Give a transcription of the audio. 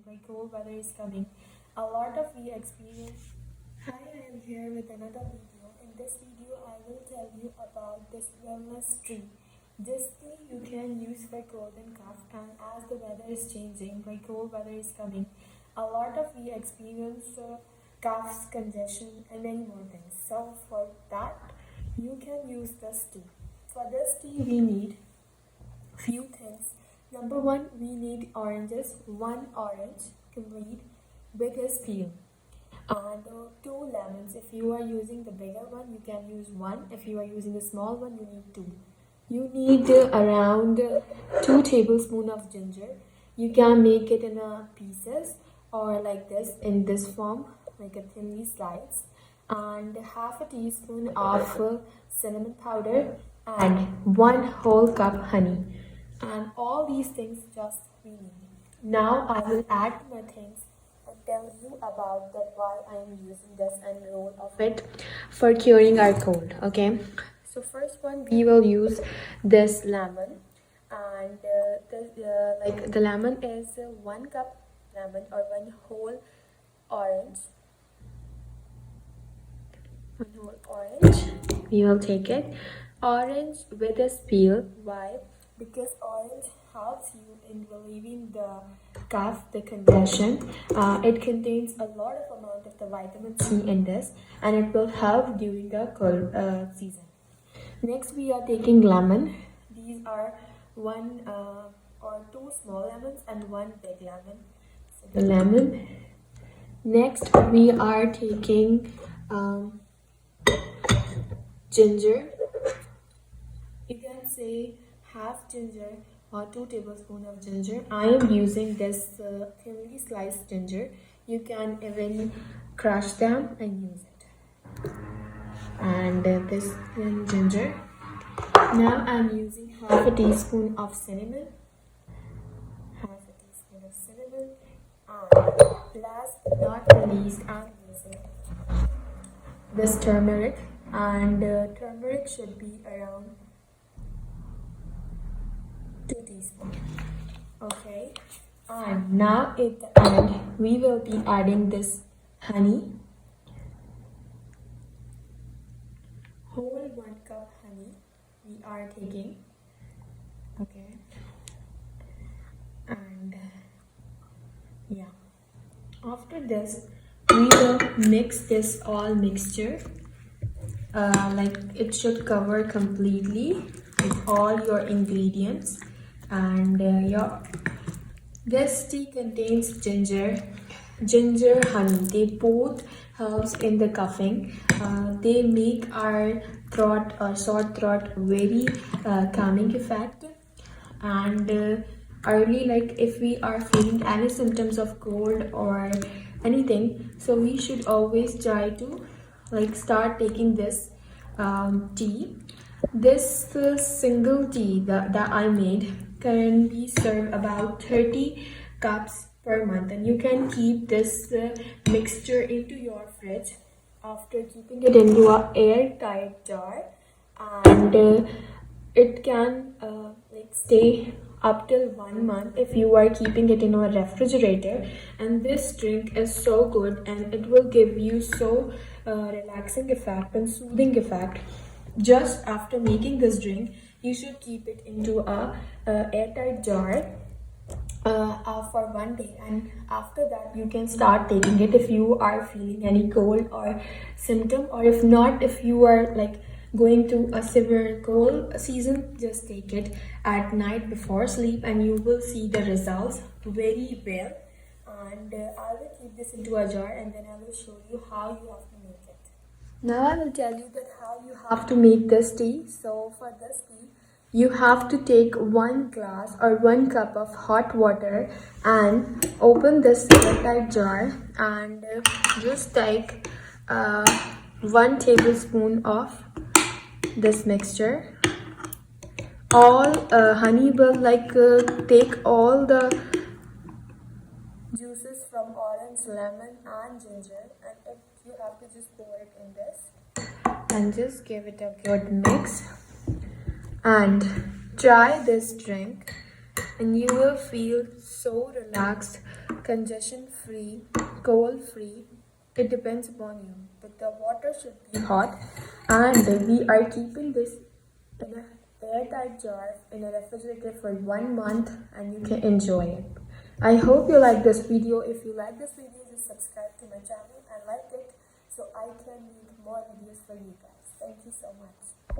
like cold weather is coming. A lot of we experience. Hi, I am here with another video. In this video, I will tell you about this wellness tree. This tea you can use for cold and cough, and as the weather is changing, like cold weather is coming, a lot of we experience coughs, congestion, and many more things. So for that, you can use this tea. For this tea, we need few things. Number one, we need oranges. One orange complete with its peel, and two lemons. If you are using the bigger one, you can use one. If you are using the small one, you need two. You need around 2 tablespoons of ginger. You can make it in pieces or like this in this form, like a thinly sliced, and half a teaspoon of cinnamon powder and 1 whole cup honey, and all these things just we need. Now I will add my things and tell you about that why I am using this and role of it for curing our cold. Okay, so first one we will use this lemon, and the lemon is 1 cup lemon or one whole orange. One whole orange. We will take it. Orange with a peel. Why? Because orange helps you in relieving the cough, the congestion. It contains a lot of amount of the vitamin C in this, and it will help during the cold season. Next, we are taking lemon. These are one or two small lemons and one big lemon. So the lemon. Next, we are taking ginger. You can say half ginger or 2 tablespoons of ginger. I am using this thinly sliced ginger. You can even crush them and use it. And this ginger. Now I'm using half a teaspoon of cinnamon. Half a teaspoon of cinnamon. And last but not least, I'm using this turmeric. And turmeric should be around 2 teaspoons. Okay, and now at the end we will be adding this honey, whole 1 cup honey we are taking. Okay, and yeah, after this we will mix this all mixture. Like it should cover completely with all your ingredients, and this tea contains ginger, honey. They both helps in the coughing. They make our throat or sore throat very calming effect, and early, like if we are feeling any symptoms of cold or anything, so we should always try to like start taking this tea. This single tea that I made can be served about 30 cups per month, and you can keep this mixture into your fridge after keeping it into a airtight jar, and it can like stay up till 1 month if you are keeping it in a refrigerator. And this drink is so good, and it will give you so relaxing effect and soothing effect. Just after making this drink, you should keep it into a airtight jar for 1 day, and after that you can start taking it if you are feeling any cold or symptom, or if not, if you are like going through a severe cold season, just take it at night before sleep and you will see the results very well. And I will keep this into a jar, and then I will show you how you have to make it. Now I will tell you that how you have to make this tea. So for this tea, you have to take 1 glass or 1 cup of hot water and open this airtight jar, and just take 1 tablespoon of this mixture. All honey will like take all the juices from orange, lemon and ginger, and you have to just pour it in this and just give it a good mix and try this drink, and you will feel so relaxed, congestion free, cold free. It depends upon you. But the water should be hot, and we are keeping this in a airtight jar in a refrigerator for 1 month, and you can enjoy it. I hope you like this video. If you like this video, just subscribe to my channel and like it so I can make more videos for you guys. Thank you so much.